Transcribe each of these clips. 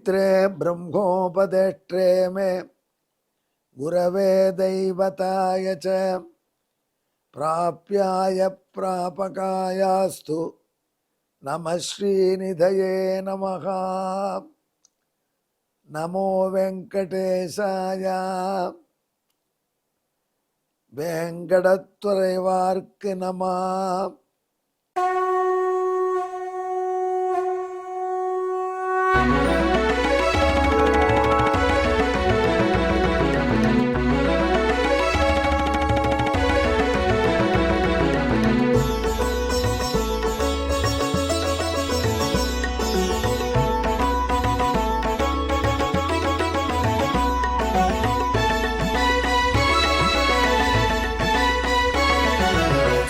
पवित्रे ब्रह्मोपदेष्ट्रे मे गुरवे दैवताय च प्राप्याय प्रापकायास्तु नमः श्रीनिधये नमः। नमो वेंकटेशाय वेंकटत्वरैवार्क नमः।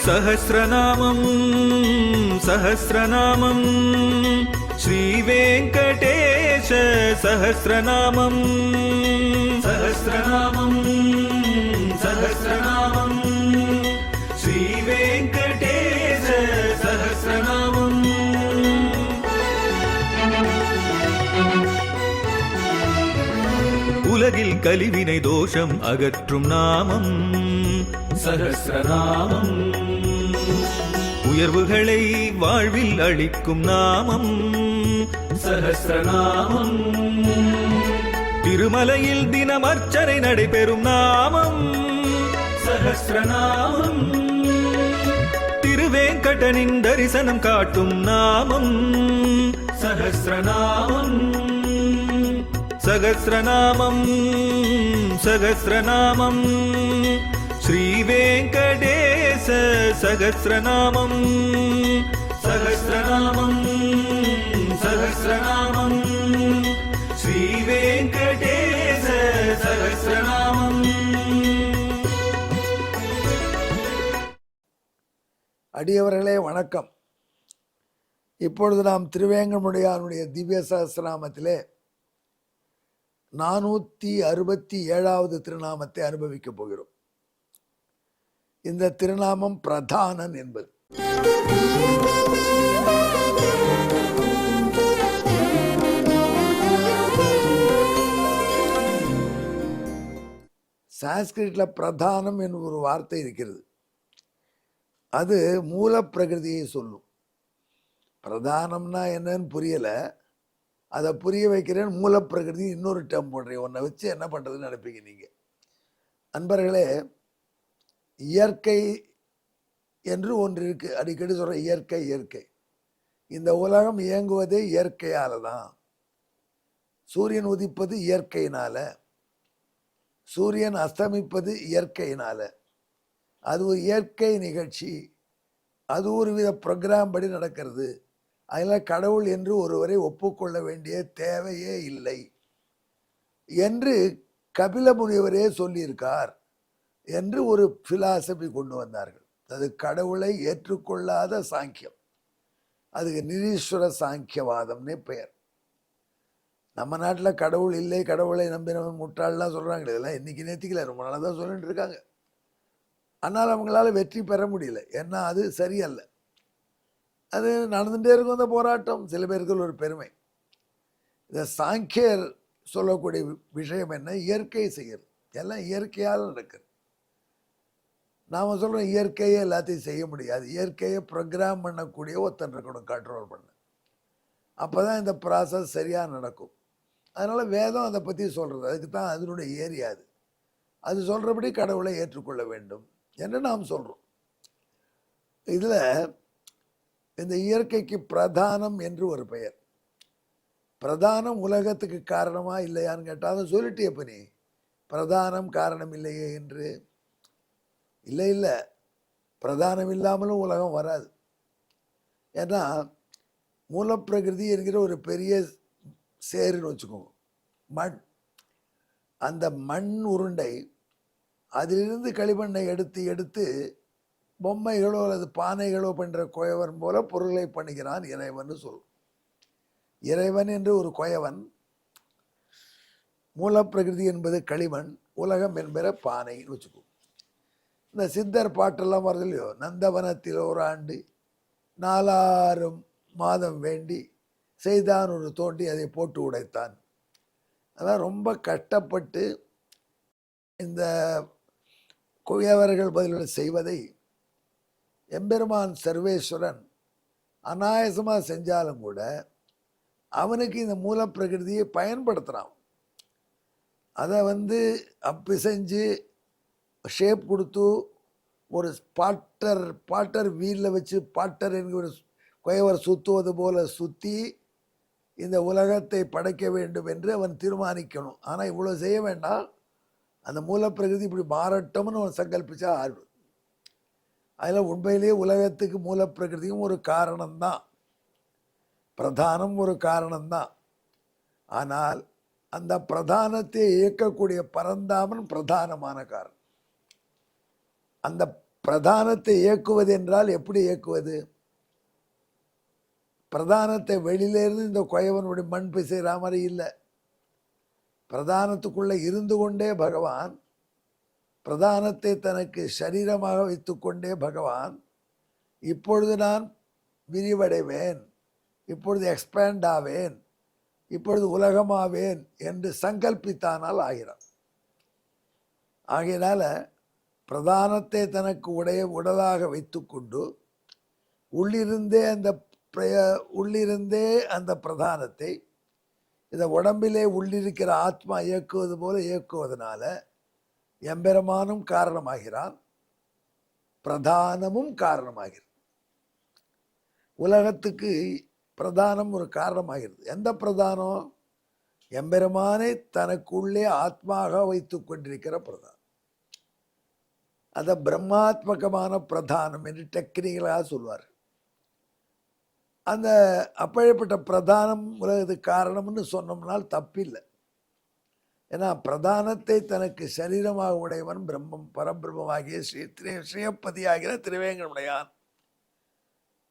सहस्रनामं सहस्रनामं श्रीवेंकटेश सहस्रनामं सहस्रनामं सहस्रनामं श्रीवेंकटेश सहस्रनामं। உலகில் கலிவினை தோஷம் அகற்றும் நாமம் சஹஸ்ரநாமம். உயர்வுகளை வாழ்வில் அளிக்கும் நாமம் சஹஸ்ரநாமம். திருமலையில் தினம் அர்ச்சனை நடைபெறும் நாமம் சஹஸ்ரநாமம். திருவேங்கடனின் தரிசனம் காட்டும் நாமம் சஹஸ்ரநாமம். சகஸ்ரநாமம் சகஸ்ரநாமம் श्रीवेंकटेश सहस्रनामं सहस्रनामं सहस्रनामं श्रीवेंकटेश सहस्रनामं। அடியவர்களே வணக்கம். இப்பொழுது நாம் திருவேங்கடமுடையானுடைய திவ்ய சஹஸ்ரநாமத்திலே 467வது திருநாமத்தை அனுபவிக்கப் போகிறோம். இந்த திருநாமம் பிரதானன் என்பது. சான்ஸ்கிரிட்ல பிரதானம் என்ற ஒரு வார்த்தை இருக்கிறது. அது மூல பிரகிருதியை சொல்லும். பிரதானம்னா என்னன்னு புரியல, அதை புரிய வைக்கிறேன். மூல பிரகிருதி இன்னொரு டேர்ம் போடுறேன். உன்னை வச்சு என்ன பண்றதுன்னு நினைப்பீங்க நீங்க. அன்பர்களே, இயற்கை என்று ஒன்று இருக்கு. அடிக்கடி சொல்ற இயற்கை இயற்கை. இந்த உலகம் இயங்குவதே இயற்கையால தான். சூரியன் உதிப்பது இயற்கையினால, சூரியன் அஸ்தமிப்பது இயற்கையினால. அது ஒரு இயற்கை நிகழ்ச்சி. அது ஒரு வித ப்ரோக்ராம் படி நடக்கிறது. அதில் கடவுள் என்று ஒருவரை ஒப்புக்கொள்ள வேண்டிய தேவையே இல்லை என்று கபில முனிவரே சொல்லியிருக்கார் என்று ஒரு பிலாசபி கொண்டு வந்தார்கள். அது கடவுளை ஏற்றுக்கொள்ளாத சாங்கியம். அதுக்கு நிரீஸ்வர சாங்கியவாதம்னே பெயர். நம்ம நாட்டில் கடவுள் இல்லை, கடவுளை நம்பினவன் முட்டாள்லாம் சொல்கிறாங்க. இதெல்லாம் இன்னைக்கு நேத்திக்கல, ரொம்ப நாளாக தான் சொல்லிட்டு இருக்காங்க. ஆனால் அவங்களால வெற்றி பெற முடியல. ஏன்னா அது சரியல்ல. அது நடந்துகிட்டே இருக்கும் அந்த போராட்டம். சில பேருக்கு ஒரு பெருமை. இந்த சாங்கியர் சொல்லக்கூடிய விஷயம் என்ன? இயற்கை செய்கிறது. எல்லாம் இயற்கையால் நடக்குது. நாம் சொல்கிறோம் இயற்கையை எல்லாத்தையும் செய்ய முடியாது. இயற்கையை ப்ரோக்ராம் பண்ணக்கூடிய ஒருத்தன் இருக்கணும், கண்ட்ரோல் பண்ண. அப்போ தான் இந்த ப்ராசஸ் சரியாக நடக்கும். அதனால் வேதம் அதை பற்றி சொல்கிறது. அதுக்கு தான் அதனுடைய ஏரியா அது. அது சொல்கிறபடி கடவுளை ஏற்றுக்கொள்ள வேண்டும் என்று நாம் சொல்கிறோம். இதில் இந்த இயற்கைக்கு பிரதானம் என்று ஒரு பெயர். பிரதானம் உலகத்துக்கு காரணமா இல்லையான்னு கேட்டால் அதை சொல்லிட்டு எப்போ நீ பிரதானம் காரணம் இல்லையே என்று. இல்லை இல்லை, பிரதானம் இல்லாமலும் உலகம் வராது. ஏன்னா மூலப்பிரகிருதி என்கிற ஒரு பெரிய சேருன்னு வச்சுக்கோங்க, மண். அந்த மண் உருண்டை, அதிலிருந்து களிமண்ணை எடுத்து எடுத்து பொம்மைகளோ அல்லது பானைகளோ பண்ணுற குயவன் போல பொருளை பண்ணுகிறான் இறைவன் சொல்லும். இறைவன் என்று ஒரு குயவன், மூலப்பிரகிருதி என்பது களிமண், உலகம் என்பது பானைன்னு வச்சுக்கோ. இந்த சித்தர் பாட்டெல்லாம் வருது இல்லையோ, நந்தவனத்தில் ஓராண்டு 4 மாதம் வேண்டி செய்தான் ஒரு தோண்டி அதை போட்டு உடைத்தான் அதான் ரொம்ப கஷ்டப்பட்டு இந்த குயவர்கள் பதில்கள் செய்வதை எம்பெருமான் சர்வேஸ்வரன் அநாயசமாக செஞ்சாலும் கூட அவனுக்கு இந்த மூலப்பிரகிருதியை பயன்படுத்துகிறான். அதை பிசைஞ்சு ஷேப் கொடுத்து ஒரு பாட்டர் வீலில் வச்சு பாட்டர் என்கிற குயவர் சுற்றுவது போல சுற்றி இந்த உலகத்தை படைக்க வேண்டும் என்று அவன் தீர்மானிக்கணும். ஆனால் இவ்வளோ செய்ய வேண்டாம், அந்த மூலப்பிரகிருதி இப்படி மாறட்டும்னு அவன் சங்கல்பிச்சா ஆறு. அதில் உண்மையிலேயே உலகத்துக்கு மூலப்பிரகிருதியும் ஒரு காரணம்தான், பிரதானம் ஒரு காரணம்தான். ஆனால் அந்த பிரதானத்தை இயக்கக்கூடிய பரந்தாமன் பிரதானமான காரணம். அந்த பிரதானத்தை இயக்குவது என்றால் எப்படி இயக்குவது? பிரதானத்தை வெளியிலேருந்து இந்த குயவனுடைய மண் பிசைகிற மாதிரி இல்லை. பிரதானத்துக்குள்ளே இருந்து கொண்டே பகவான், பிரதானத்தை தனக்கு சரீரமாக வைத்து கொண்டே பகவான் இப்பொழுது நான் விரிவடைவேன், இப்பொழுது எக்ஸ்பேண்ட் ஆவேன், இப்பொழுது உலகமாவேன் என்று சங்கல்பித்தானால் ஆகிறான். ஆகையினால பிரதானத்தை தனக்கு உடலாக வைத்து கொண்டு உள்ளிருந்தே அந்த பிரதானத்தை இந்த உடம்பிலே உள்ளிருக்கிற ஆத்மா இயக்குவது போல இயக்குவதனால எம்பெருமானும் காரணமாகிறான், பிரதானமும் காரணமாகிறது. உலகத்துக்கு பிரதானம் ஒரு காரணமாகிறது. எந்த பிரதானம்? எம்பெருமானை தனக்குள்ளே ஆத்மாக வைத்து கொண்டிருக்கிற பிரதானம். அதை பிரம்மாத்மகமான பிரதானம் என்று டெக்னிக்கலாக சொல்வார். அந்த அப்பேற்பட்ட பிரதானம் உலகத்துக்கு காரணம்னு சொன்னோம்னால் தப்பில்லை. ஏன்னா பிரதானத்தை தனக்கு சரீரமாக உடையவன் பிரம்மம், பரபிரம்மமாகிய ஸ்ரீயப்பதியாகிற திருவேங்கடமுடையான்.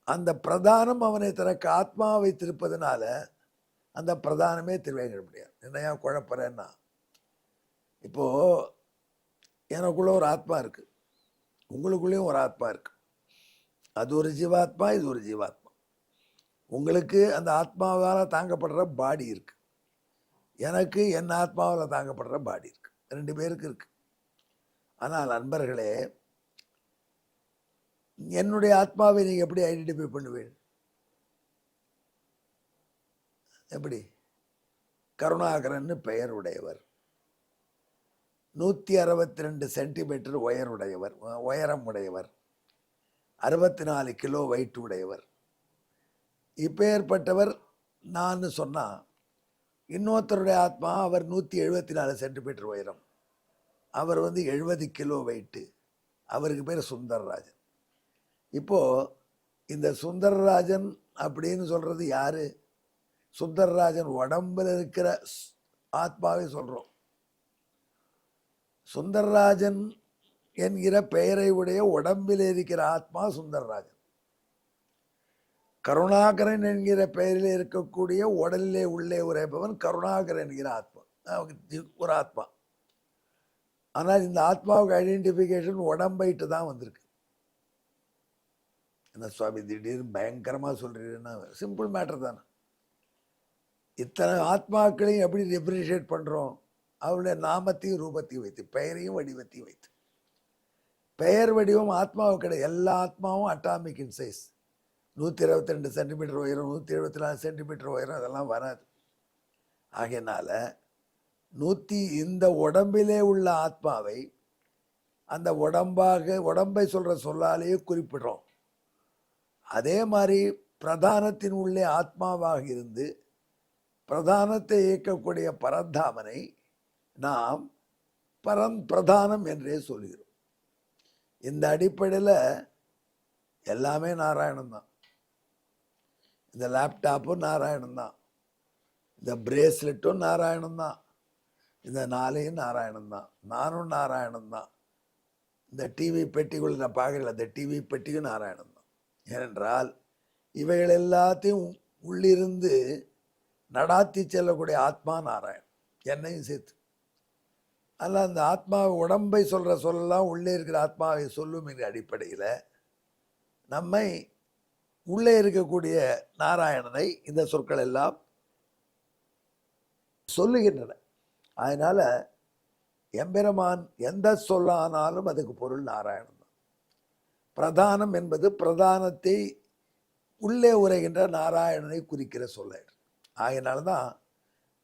அந்த பிரதானம் அவனை தனக்கு ஆத்மாவை வைத்திருப்பதனால அந்த பிரதானமே திருவேங்கடமுடையான். என்னையா குழப்பறேன்னா, இப்போது எனக்குள்ள ஒரு ஆத்மா இருக்குது, உங்களுக்குள்ளேயும் ஒரு ஆத்மா இருக்குது. அது ஒரு ஜீவாத்மா, இது ஒரு ஜீவாத்மா. உங்களுக்கு அந்த ஆத்மாவால் தாங்கப்படுற பாடி இருக்குது, எனக்கு என் ஆத்மாவில் தாங்கப்படுற பாடி இருக்குது. 2 பேருக்கு இருக்குது. ஆனால் நண்பர்களே, என்னுடைய ஆத்மாவை நீங்கள் எப்படி ஐடென்டிஃபை பண்ணுவீங்க? எப்படி? கருணாகரன் பெயர் உடையவர், 162 சென்டிமீட்டர் உயரம் உடையவர், 64 கிலோ வெயிட் உடையவர். இப்பேற்பட்டவர் நான் சொன்னால், இன்னொருத்தருடைய ஆத்மா அவர் 174 சென்டிமீட்டர் உயரம், அவர் 70 கிலோ வெயிட்டு, அவருக்கு பேர் சுந்தரராஜன். இப்போது இந்த சுந்தரராஜன் அப்படின்னு சொல்கிறது யார்? சுந்தரராஜன் உடம்பில் இருக்கிற ஆத்மாவை சொல்கிறோம். சுந்தரராஜன் என்கிற பெயரை உடைய உடம்பில் இருக்கிற ஆத்மா சுந்தரராஜன். கருணாகரன் என்கிற பெயரில் இருக்கக்கூடிய உடலிலே உள்ளே உரைப்பவன் கருணாகரன் என்கிற ஆத்மா, ஒரு ஆத்மா. ஆனால் இந்த ஆத்மாவுக்கு ஐடென்டிஃபிகேஷன் உடம்பைட்டு தான் வந்திருக்கு. என்ன சுவாமி திடீர்னு பயங்கரமாக சொல்கிறீங்கன்னா, சிம்பிள் மேட்டர் தானே. இத்தனை ஆத்மாக்களையும் எப்படி டிஃபரன்ஷியேட் பண்ணுறோம்? அவருடைய நாமத்தையும் ரூபத்தையும் வைத்து, பெயரையும் வடிவத்தையும் வைத்து. பெயர் வடிவம் ஆத்மாவுக்கு கிடையாது. எல்லா ஆத்மாவும் அட்டாமிக் இன் சைஸ். 122 சென்டிமீட்டர் உயரம், 174 சென்டிமீட்டர் உயரம், அதெல்லாம் வராது. ஆகையினால இந்த உடம்பிலே உள்ள ஆத்மாவை அந்த உடம்பை சொல்கிற சொல்லாலேயே குறிப்பிடுறோம். அதே மாதிரி பிரதானத்தின் உள்ளே ஆத்மாவாக இருந்து பிரதானத்தை இயக்கக்கூடிய பரந்தாமனை நாம் பிரதானம் என்றே சொல்கிறோம். இந்த அடிப்படையில் எல்லாமே நாராயணன் தான். இந்த லேப்டாப்பும் நாராயணன் தான், இந்த பிரேஸ்லெட்டும் நாராயணன் தான், இந்த நாளையும் நாராயணன் தான், நானும் நாராயணன் தான். இந்த டிவி பெட்டிக்குள்ள நான் பார்க்கல, அந்த டிவி பெட்டியும் நாராயணன் தான். ஏனென்றால் இவைகள் எல்லாத்தையும் உள்ளிருந்து நடாத்தி செல்லக்கூடிய ஆத்மா நாராயணன், என்னையும் சேர்த்து. அதில் அந்த ஆத்மாவை உடம்பை சொல்கிற சொல்லலாம் உள்ளே இருக்கிற ஆத்மாவை சொல்லும் என்ற அடிப்படையில் நம்மை உள்ளே இருக்கக்கூடிய நாராயணனை இந்த சொற்கள் எல்லாம் சொல்லுகின்றன. அதனால எம்பெருமான் எந்த சொல்லானாலும் அதுக்கு பொருள் நாராயணன் தான். பிரதானம் என்பது பிரதானத்தை உள்ளே உரைகின்ற நாராயணனை குறிக்கிற சொல்ல. ஆகையினால்தான்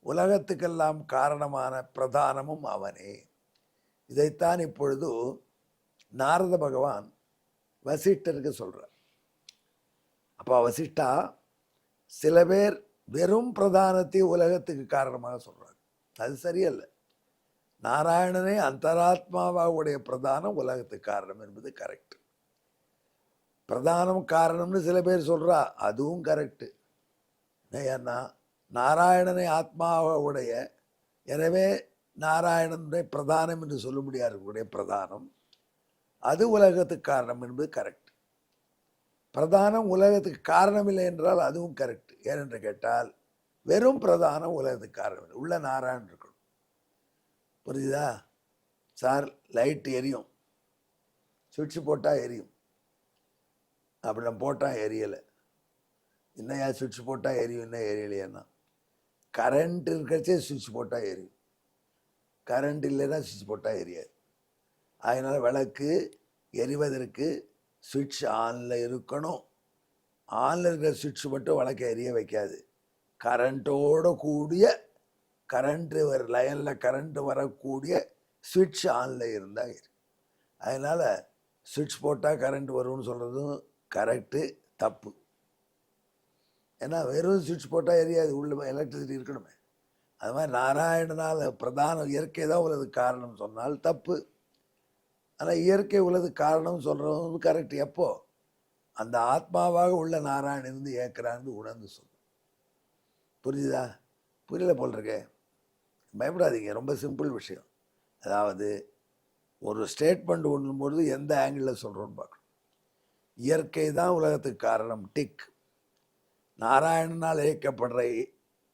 உலகத்துக்கெல்லாம் காரணமான பிரதானமும் அவனே. இதைத்தான் இப்பொழுது நாரத பகவான் வசிஷ்டருக்கு சொல்றார். அப்போ வசிஷ்டா, சில பேர் வெறும் பிரதானத்தை உலகத்துக்கு காரணமாக சொல்றாங்க, அது சரியல்ல. நாராயணனே அந்தராத்மாவாவுடைய பிரதானம் உலகத்துக்கு காரணம் என்பது கரெக்ட். பிரதானம் காரணம்னு சில பேர் சொல்றா, அதுவும் கரெக்டு. ஏன்னா நாராயணனை ஆத்மாவுடைய, எனவே நாராயணனுடைய பிரதானம் என்று சொல்ல முடியாத பிரதானம் அது உலகத்துக்கு காரணம் என்பது கரெக்ட். பிரதானம் உலகத்துக்கு காரணம் இல்லை என்றால் அதுவும் கரெக்ட். ஏனென்று கேட்டால் வெறும் பிரதானம் உலகத்துக்கு காரணம் இல்லை, உள்ள நாராயணன் இருக்கணும். புரியுதா சார்? லைட் எரியும், சுவிட்ச் போட்டால் எரியும், அப்படி நம்ம போட்டால் எரியலை. இன்னையா சுவிட்ச் போட்டால் எரியும், இன்னும் எரியலையான்னா? கரண்ட் இருக்கிறச்சே சுவிட்ச் போட்டால் எரியும், கரண்ட் இல்லைன்னா சுவிட்ச் போட்டால் எரியாது. அதனால் விளக்கு எரிவதற்கு சுவிட்ச் ஆனில் இருக்கணும். ஆனில் இருக்கிற சுவிட்ச் மட்டும் விளக்கு எரிய வைக்காது. கரண்ட்டோடு கூடிய, கரண்ட்டு லைனில் கரண்ட்டு வரக்கூடிய சுவிட்ச் ஆனில் இருந்தால் எரி. அதனால் சுவிட்ச் போட்டால் கரண்ட் வரும்னு சொல்கிறதும் கரெக்டு, தப்பு. ஏன்னா வெறும் சுவிட்ச் போட்டால் எரியாது, உள்ள எலக்ட்ரிசிட்டி இருக்கணுமே. அது மாதிரி நாராயணனால் பிரதான இயற்கை தான் உள்ளது காரணம் சொன்னால் தப்பு. ஆனால் இயற்கை உள்ளது காரணம் சொல்கிறது கரெக்ட். எப்போ அந்த ஆத்மாவாக உள்ள நாராயணன் இருந்து ஏற்கிறான்னு உணர்ந்து சொல்லும். புரியுதா? புரியல போல் இருக்கே, பயப்படாதீங்க, ரொம்ப சிம்பிள் விஷயம். அதாவது ஒரு ஸ்டேட்மெண்ட் ஒன்றும்பொழுது எந்த ஆங்கிளில் சொல்கிறோன்னு பார்க்கணும். இயற்கை தான் உலகத்துக்கு காரணம், டிக். நாராயணனால் இயக்கப்படுற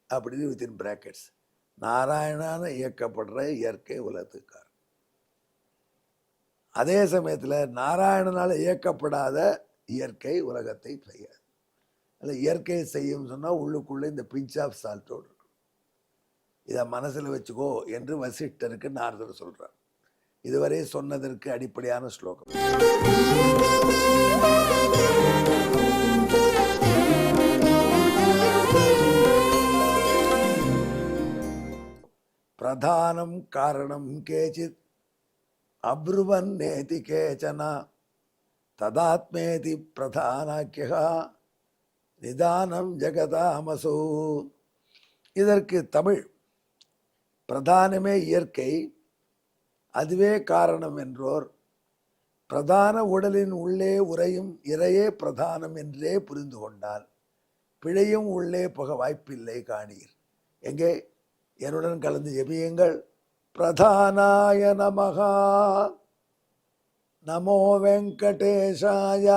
அப்படின்னு வித்தின் பிராக்கெட்ஸ், நாராயணான இயக்கப்படுற இயற்கை உலகத்துக்கு காரணம். அதே சமயத்தில் நாராயணனால் இயக்கப்படாத இயற்கை உலகத்தை செய்யாது. அதில் இயற்கையை செய்யும் சொன்னால் உள்ளுக்குள்ளே இந்த பிஞ்ச் ஆஃப் சால்ட்டோடு இருக்கும். இதை மனசில் வச்சுக்கோ என்று வசிஷ்டருக்கு நாரதர் சொல்கிறார். இதுவரை சொன்னதற்கு அடிப்படையான ஸ்லோகம். பிரதானம் காரணம் கேச்சித் அப்ருவன் நேதி கேச்சன ததாத்மேதி பிரதானாக்கியா நிதானம் ஜெகதாமசோ. இதற்கு தமிழ் பிரதானமே இயற்கை, அதுவே காரணம் என்றோர் பிரதான உடலின் உள்ளே உறையும் இறையே பிரதானம் என்றே புரிந்து கொண்டால் பிழையும் உள்ளே புக வாய்ப்பில்லை காணீர். எங்கே என்னுடன் கலந்து ஜெபியுங்கள். பிரதானாய நமஹா, நமோ வெங்கடேஷாய,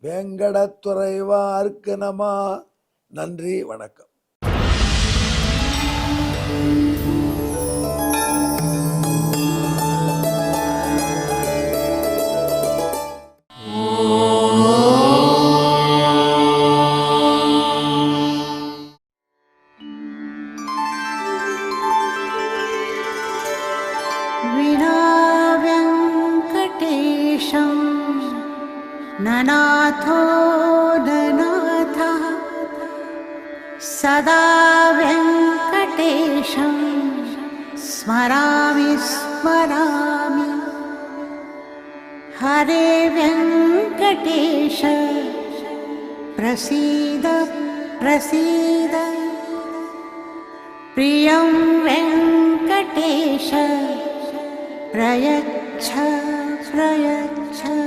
வெங்கடத்துறைவார்க்கு நம. நன்றி, வணக்கம். ननाथो ननाथः सदा वेङ्कटेशं स्मरामि स्मरामि. हरे वेङ्कटेश प्रसीद प्रसीद. प्रियं वेङ्कटेश प्रयच्छ प्रयच्छ.